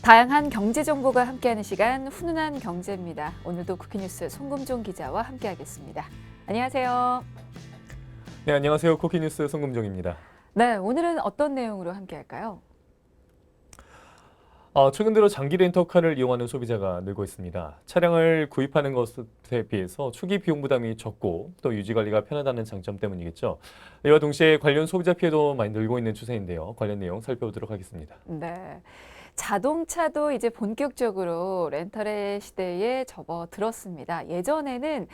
다양한 경제 정보가 함께하는 시간 훈훈한 경제입니다. 오늘도 쿠키뉴스 송금종 기자와 함께하겠습니다. 안녕하세요. 네, 안녕하세요. 쿠키뉴스 송금종입니다. 네, 오늘은 어떤 내용으로 함께할까요? 최근 들어 장기 렌터카를 이용하는 소비자가 늘고 있습니다. 차량을 구입하는 것에 비해서 초기 비용 부담이 적고 또 유지 관리가 편하다는 장점 때문이겠죠. 이와 동시에 관련 소비자 피해도 많이 늘고 있는 추세인데요. 관련 내용 살펴보도록 하겠습니다. 네. 자동차도 이제 본격적으로 렌탈의 시대에 접어들었습니다. 예전에는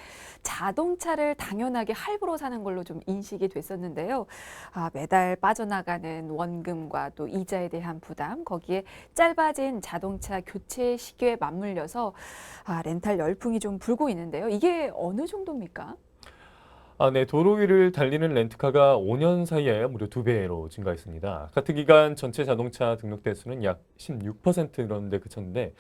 자동차를 당연하게 할부로 사는 걸로 좀 인식이 됐었는데요. 매달 빠져나가는 원금과 또 이자에 대한 부담, 거기에 짧아진 자동차 교체 시기에 맞물려서 렌탈 열풍이 좀 불고 있는데요. 이게 어느 정도입니까? 네, 도로 위를 달리는 렌트카가 5년 사이에 무려 2배로 증가했습니다. 같은 기간 전체 자동차 등록 대수는 약 16% 늘었는데 그쳤는데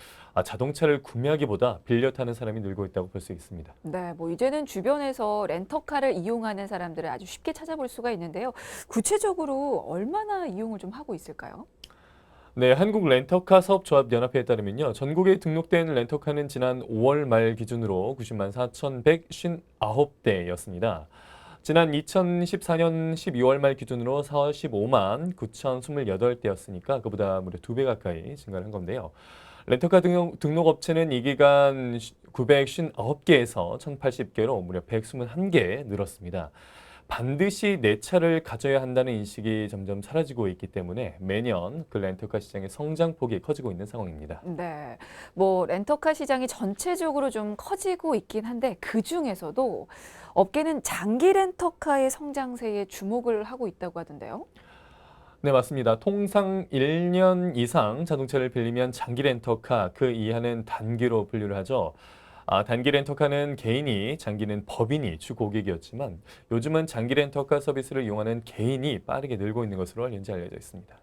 자동차를 구매하기보다 빌려 타는 사람이 늘고 있다고 볼 수 있습니다. 네, 뭐 이제는 주변에서 렌터카를 이용하는 사람들을 아주 쉽게 찾아볼 수가 있는데요. 구체적으로 얼마나 이용을 좀 하고 있을까요? 네, 한국 렌터카 사업조합 연합회에 따르면요. 전국에 등록된 렌터카는 지난 5월 말 기준으로 90만 4,159대였습니다. 지난 2014년 12월 말 기준으로 45만 9,028대였으니까 그보다 무려 2배 가까이 증가를 한 건데요. 렌터카 등록업체는 이 기간 959개에서 1,080개로 무려 121개 늘었습니다. 반드시 내 차를 가져야 한다는 인식이 점점 사라지고 있기 때문에 매년 그 렌터카 시장의 성장폭이 커지고 있는 상황입니다. 네, 뭐 렌터카 시장이 전체적으로 좀 커지고 있긴 한데 그 중에서도 업계는 장기 렌터카의 성장세에 주목을 하고 있다고 하던데요. 네, 맞습니다. 통상 1년 이상 자동차를 빌리면 장기 렌터카, 그 이하는 단기로 분류를 하죠. 단기 렌터카는 개인이, 장기는 법인이 주 고객이었지만 요즘은 장기 렌터카 서비스를 이용하는 개인이 빠르게 늘고 있는 것으로 현재 알려져 있습니다.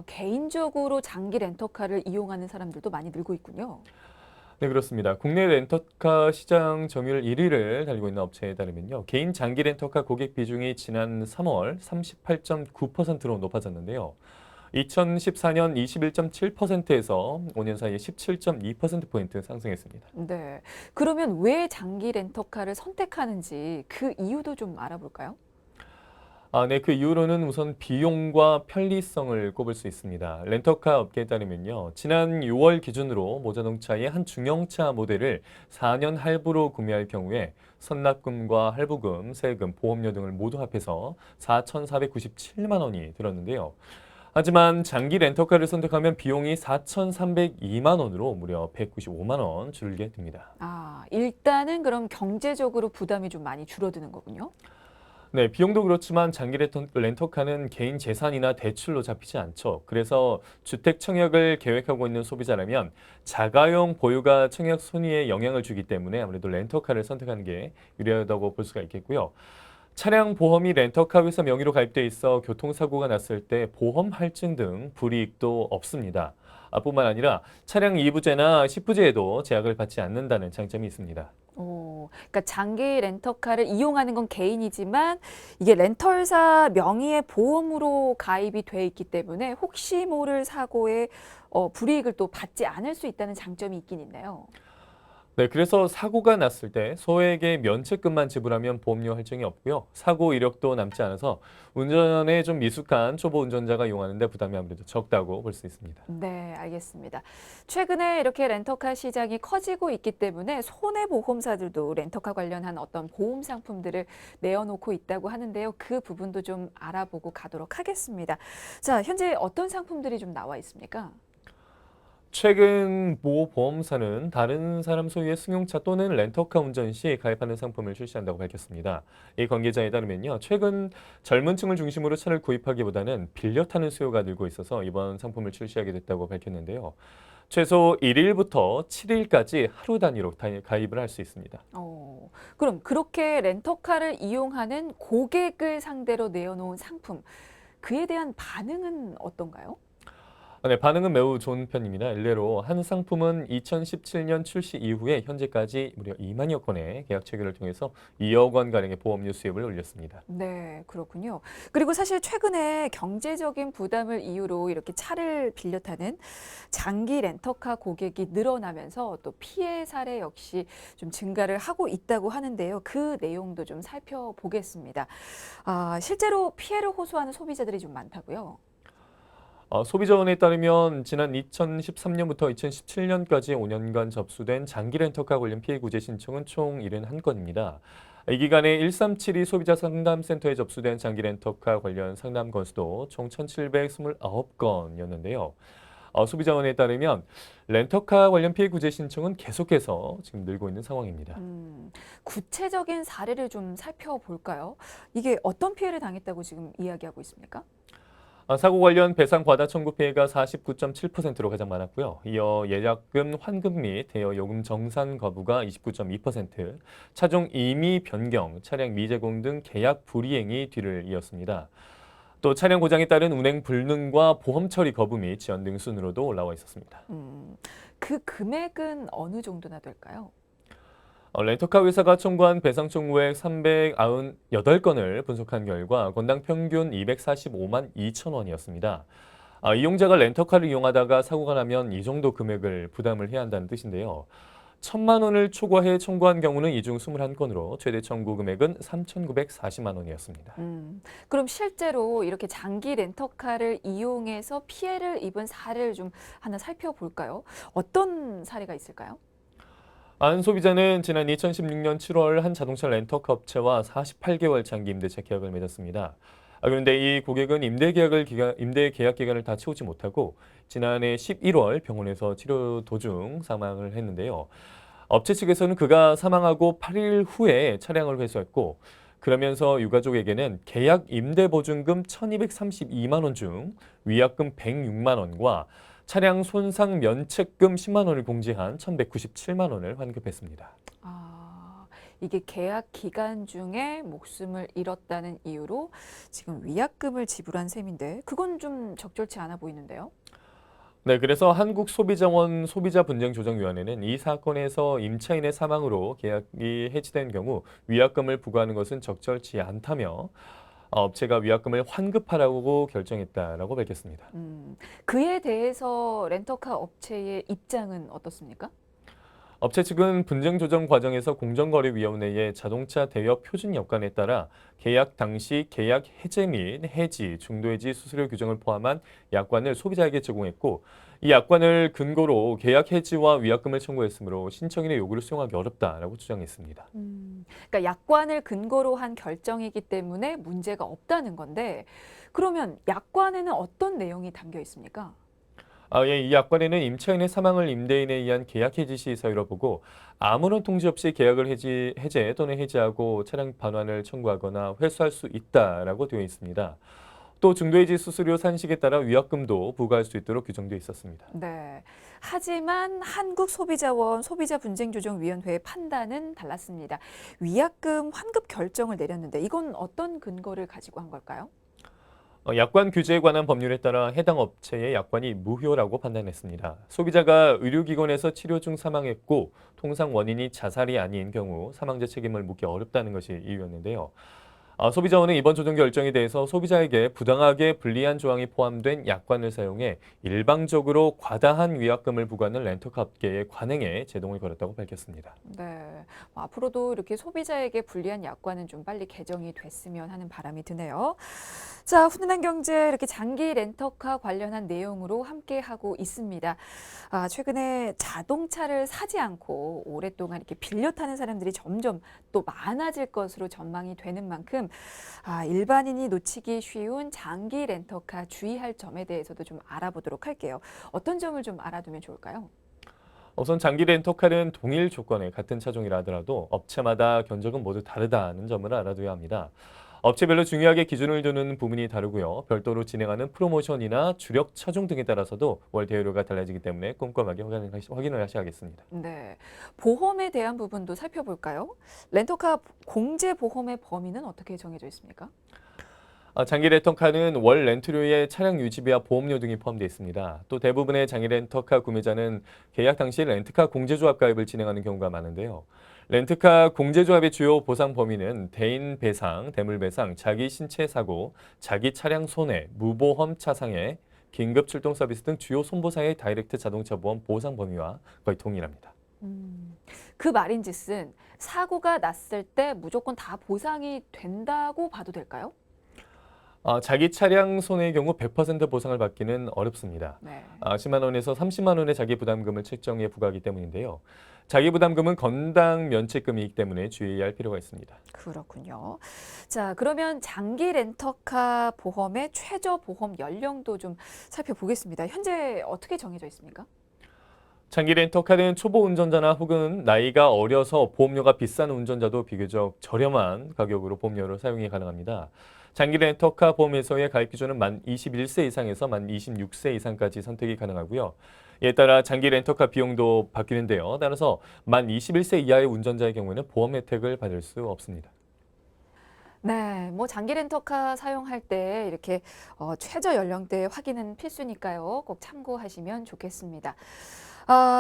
개인적으로 장기 렌터카를 이용하는 사람들도 많이 늘고 있군요. 네, 그렇습니다. 국내 렌터카 시장 점유율 1위를 달리고 있는 업체에 따르면요. 개인 장기 렌터카 고객 비중이 지난 3월 38.9%로 높아졌는데요. 2014년 21.7%에서 5년 사이에 17.2%포인트 상승했습니다. 네, 그러면 왜 장기 렌터카를 선택하는지 그 이유도 좀 알아볼까요? 네, 그 이유로는 우선 비용과 편리성을 꼽을 수 있습니다. 렌터카 업계에 따르면요. 지난 6월 기준으로 모자동차의 한 중형차 모델을 4년 할부로 구매할 경우에 선납금과 할부금, 세금, 보험료 등을 모두 합해서 4,497만 원이 들었는데요. 하지만 장기 렌터카를 선택하면 비용이 4,302만 원으로 무려 195만 원 줄게 됩니다. 일단은 그럼 경제적으로 부담이 좀 많이 줄어드는 거군요. 네, 비용도 그렇지만 장기 렌터카는 개인 재산이나 대출로 잡히지 않죠. 그래서 주택 청약을 계획하고 있는 소비자라면 자가용 보유가 청약 순위에 영향을 주기 때문에 아무래도 렌터카를 선택하는 게 유리하다고 볼 수가 있겠고요. 차량 보험이 렌터카 회사 명의로 가입돼 있어 교통사고가 났을 때 보험 할증 등 불이익도 없습니다. 뿐만 아니라 차량 이부제나 시부제에도 제약을 받지 않는다는 장점이 있습니다. 그러니까 장기 렌터카를 이용하는 건 개인이지만 이게 렌털사 명의의 보험으로 가입이 돼 있기 때문에 혹시 모를 사고에 불이익을 또 받지 않을 수 있다는 장점이 있긴 있네요. 네, 그래서 사고가 났을 때 소액의 면책금만 지불하면 보험료 할증이 없고요. 사고 이력도 남지 않아서 운전에 좀 미숙한 초보 운전자가 이용하는데 부담이 아무래도 적다고 볼 수 있습니다. 네, 알겠습니다. 최근에 이렇게 렌터카 시장이 커지고 있기 때문에 손해보험사들도 렌터카 관련한 어떤 보험 상품들을 내어놓고 있다고 하는데요. 그 부분도 좀 알아보고 가도록 하겠습니다. 자, 현재 어떤 상품들이 좀 나와 있습니까? 최근 모 보험사는 다른 사람 소유의 승용차 또는 렌터카 운전 시 가입하는 상품을 출시한다고 밝혔습니다. 이 관계자에 따르면요. 최근 젊은 층을 중심으로 차를 구입하기보다는 빌려 타는 수요가 늘고 있어서 이번 상품을 출시하게 됐다고 밝혔는데요. 최소 1일부터 7일까지 하루 단위로 가입을 할 수 있습니다. 그럼 그렇게 렌터카를 이용하는 고객을 상대로 내어놓은 상품, 그에 대한 반응은 어떤가요? 네, 반응은 매우 좋은 편입니다. 일례로 한 상품은 2017년 출시 이후에 현재까지 무려 2만여 건의 계약 체결을 통해서 2억 원 가량의 보험료 수입을 올렸습니다. 네, 그렇군요. 그리고 사실 최근에 경제적인 부담을 이유로 이렇게 차를 빌려 타는 장기 렌터카 고객이 늘어나면서 또 피해 사례 역시 좀 증가를 하고 있다고 하는데요. 그 내용도 좀 살펴보겠습니다. 실제로 피해를 호소하는 소비자들이 좀 많다고요? 소비자원에 따르면 지난 2013년부터 2017년까지 5년간 접수된 장기 렌터카 관련 피해 구제 신청은 총 71건입니다. 이 기간에 1372 소비자 상담센터에 접수된 장기 렌터카 관련 상담 건수도 총 1729건이었는데요. 소비자원에 따르면 렌터카 관련 피해 구제 신청은 계속해서 지금 늘고 있는 상황입니다. 구체적인 사례를 좀 살펴볼까요? 이게 어떤 피해를 당했다고 지금 이야기하고 있습니까? 사고 관련 배상 과다 청구 피해가 49.7%로 가장 많았고요. 이어 예약금 환급 및 대여 요금 정산 거부가 29.2%, 차종 임의 변경, 차량 미제공 등 계약 불이행이 뒤를 이었습니다. 또 차량 고장에 따른 운행 불능과 보험 처리 거부 및 지연 등 순으로도 올라와 있었습니다. 그 금액은 어느 정도나 될까요? 렌터카 회사가 청구한 배상 청구액 398건을 분석한 결과 건당 평균 245만 2천 원이었습니다. 이용자가 렌터카를 이용하다가 사고가 나면 이 정도 금액을 부담을 해야 한다는 뜻인데요. 1,000만 원을 초과해 청구한 경우는 이 중 21건으로 최대 청구 금액은 3,940만 원이었습니다. 그럼 실제로 이렇게 장기 렌터카를 이용해서 피해를 입은 사례를 좀 하나 살펴볼까요? 어떤 사례가 있을까요? 안 소비자는 지난 2016년 7월 한 자동차 렌터카 업체와 48개월 장기 임대차 계약을 맺었습니다. 그런데 이 고객은 임대 계약 기간을 다 채우지 못하고 지난해 11월 병원에서 치료 도중 사망을 했는데요. 업체 측에서는 그가 사망하고 8일 후에 차량을 회수했고 그러면서 유가족에게는 계약 임대 보증금 1,232만 원 중 위약금 106만 원과 차량 손상 면책금 10만 원을 공제한 1,197만 원을 환급했습니다. 이게 계약 기간 중에 목숨을 잃었다는 이유로 지금 위약금을 지불한 셈인데 그건 좀 적절치 않아 보이는데요. 네, 그래서 한국소비자원 소비자분쟁조정위원회는 이 사건에서 임차인의 사망으로 계약이 해지된 경우 위약금을 부과하는 것은 적절치 않다며 업체가 위약금을 환급하라고 결정했다라고 밝혔습니다. 그에 대해서 렌터카 업체의 입장은 어떻습니까? 업체 측은 분쟁 조정 과정에서 공정거래위원회의 자동차 대여 표준 여건에 따라 계약 당시 계약 해제 및 해지, 중도해지 수수료 규정을 포함한 약관을 소비자에게 제공했고 이 약관을 근거로 계약 해지와 위약금을 청구했으므로 신청인의 요구를 수용하기 어렵다라고 주장했습니다. 그러니까 약관을 근거로 한 결정이기 때문에 문제가 없다는 건데 그러면 약관에는 어떤 내용이 담겨 있습니까? 예, 이 약관에는 임차인의 사망을 임대인에 의한 계약 해지 시 사유로 보고 아무런 통지 없이 계약을 해제 또는 해지하고 차량 반환을 청구하거나 회수할 수 있다라고 되어 있습니다. 또 중도해지 수수료 산식에 따라 위약금도 부과할 수 있도록 규정되어 있었습니다. 네. 하지만 한국소비자원 소비자분쟁조정위원회의 판단은 달랐습니다. 위약금 환급 결정을 내렸는데 이건 어떤 근거를 가지고 한 걸까요? 약관 규제에 관한 법률에 따라 해당 업체의 약관이 무효라고 판단했습니다. 소비자가 의료기관에서 치료 중 사망했고 통상 원인이 자살이 아닌 경우 사망자 책임을 묻기 어렵다는 것이 이유였는데요. 소비자원은 이번 조정 결정에 대해서 소비자에게 부당하게 불리한 조항이 포함된 약관을 사용해 일방적으로 과다한 위약금을 부과하는 렌터카 업계의 관행에 제동을 걸었다고 밝혔습니다. 네. 앞으로도 이렇게 소비자에게 불리한 약관은 좀 빨리 개정이 됐으면 하는 바람이 드네요. 자, 훈훈한 경제 이렇게 장기 렌터카 관련한 내용으로 함께 하고 있습니다. 최근에 자동차를 사지 않고 오랫동안 이렇게 빌려 타는 사람들이 점점 또 많아질 것으로 전망이 되는 만큼 일반인이 놓치기 쉬운 장기 렌터카 주의할 점에 대해서도 좀 알아보도록 할게요. 어떤 점을 좀 알아두면 좋을까요? 우선 장기 렌터카는 동일 조건의 같은 차종이라 하더라도 업체마다 견적은 모두 다르다는 점을 알아둬야 합니다. 업체별로 중요하게 기준을 두는 부분이 다르고요. 별도로 진행하는 프로모션이나 주력 차종 등에 따라서도 월 대여료가 달라지기 때문에 꼼꼼하게 확인을 하셔야겠습니다. 네. 보험에 대한 부분도 살펴볼까요? 렌터카 공제 보험의 범위는 어떻게 정해져 있습니까? 장기 렌터카는 월 렌트료에 차량 유지비와 보험료 등이 포함되어 있습니다. 또 대부분의 장기 렌터카 구매자는 계약 당시 렌트카 공제조합 가입을 진행하는 경우가 많은데요. 렌트카 공제조합의 주요 보상 범위는 대인 배상, 대물 배상, 자기 신체 사고, 자기 차량 손해, 무보험 차상해, 긴급 출동 서비스 등 주요 손보상의 다이렉트 자동차 보험 보상 범위와 거의 동일합니다. 그 말인즉슨 사고가 났을 때 무조건 다 보상이 된다고 봐도 될까요? 자기 차량 손해의 경우 100% 보상을 받기는 어렵습니다. 네. 10만 원에서 30만 원의 자기 부담금을 책정해 부과하기 때문인데요. 자기 부담금은 건당 면책금이기 때문에 주의해야 할 필요가 있습니다. 그렇군요. 자, 그러면 장기 렌터카 보험의 최저 보험 연령도 좀 살펴보겠습니다. 현재 어떻게 정해져 있습니까? 장기 렌터카는 초보 운전자나 혹은 나이가 어려서 보험료가 비싼 운전자도 비교적 저렴한 가격으로 보험료를 사용이 가능합니다. 장기 렌터카 보험에서의 가입 기준은 만 21세 이상에서 만 26세 이상까지 선택이 가능하고요. 이에 따라 장기 렌터카 비용도 바뀌는데요. 따라서 만 21세 이하의 운전자의 경우에는 보험 혜택을 받을 수 없습니다. 네, 뭐 장기 렌터카 사용할 때 이렇게 최저 연령대 확인은 필수니까요. 꼭 참고하시면 좋겠습니다.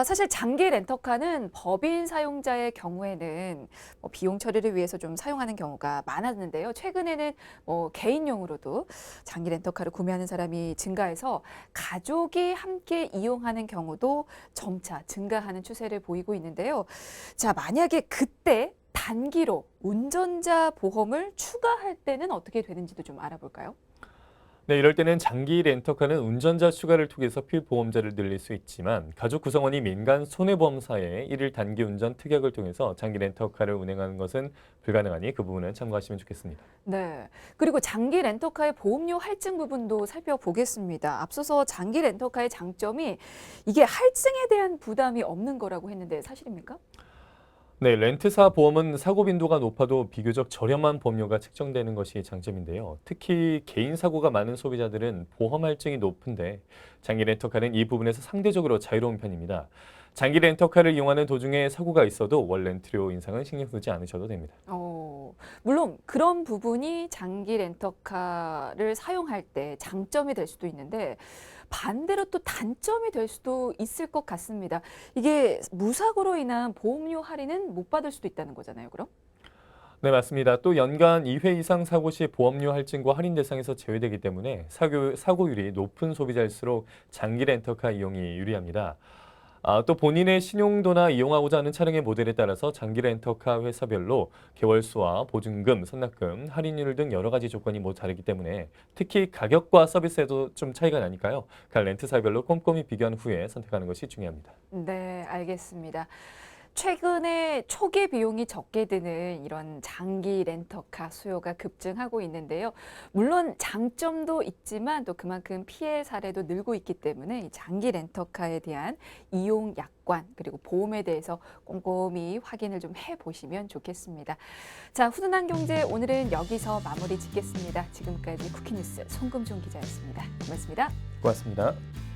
사실 장기 렌터카는 법인 사용자의 경우에는 뭐 비용 처리를 위해서 좀 사용하는 경우가 많았는데요. 최근에는 뭐 개인용으로도 장기 렌터카를 구매하는 사람이 증가해서 가족이 함께 이용하는 경우도 점차 증가하는 추세를 보이고 있는데요. 자, 만약에 그때 단기로 운전자 보험을 추가할 때는 어떻게 되는지도 좀 알아볼까요? 네, 이럴 때는 장기 렌터카는 운전자 추가를 통해서 필보험자를 늘릴 수 있지만 가족 구성원이 민간 손해보험사에 일일 단기 운전 특약을 통해서 장기 렌터카를 운행하는 것은 불가능하니 그 부분은 참고하시면 좋겠습니다. 네. 그리고 장기 렌터카의 보험료 할증 부분도 살펴보겠습니다. 앞서서 장기 렌터카의 장점이 이게 할증에 대한 부담이 없는 거라고 했는데 사실입니까? 네, 렌트사 보험은 사고 빈도가 높아도 비교적 저렴한 보험료가 책정되는 것이 장점인데요. 특히 개인 사고가 많은 소비자들은 보험 할증이 높은데 장기 렌터카는 이 부분에서 상대적으로 자유로운 편입니다. 장기 렌터카를 이용하는 도중에 사고가 있어도 월 렌트료 인상은 신경 쓰지 않으셔도 됩니다. 물론 그런 부분이 장기 렌터카를 사용할 때 장점이 될 수도 있는데 반대로 또 단점이 될 수도 있을 것 같습니다. 이게 무사고로 인한 보험료 할인은 못 받을 수도 있다는 거잖아요, 그럼? 네, 맞습니다. 또 연간 2회 이상 사고 시 보험료 할증과 할인 대상에서 제외되기 때문에 사고율이 높은 소비자일수록 장기 렌터카 이용이 유리합니다. 또 본인의 신용도나 이용하고자 하는 차량의 모델에 따라서 장기 렌터카 회사별로 개월수와 보증금, 선납금, 할인율 등 여러 가지 조건이 다르기 때문에 특히 가격과 서비스에도 좀 차이가 나니까요. 각 렌트사별로 꼼꼼히 비교한 후에 선택하는 것이 중요합니다. 네, 알겠습니다. 최근에 초기 비용이 적게 드는 이런 장기 렌터카 수요가 급증하고 있는데요. 물론 장점도 있지만 또 그만큼 피해 사례도 늘고 있기 때문에 이 장기 렌터카에 대한 이용 약관 그리고 보험에 대해서 꼼꼼히 확인을 좀 해보시면 좋겠습니다. 자, 훈훈한 경제 오늘은 여기서 마무리 짓겠습니다. 지금까지 쿠키뉴스 송금종 기자였습니다. 고맙습니다. 고맙습니다.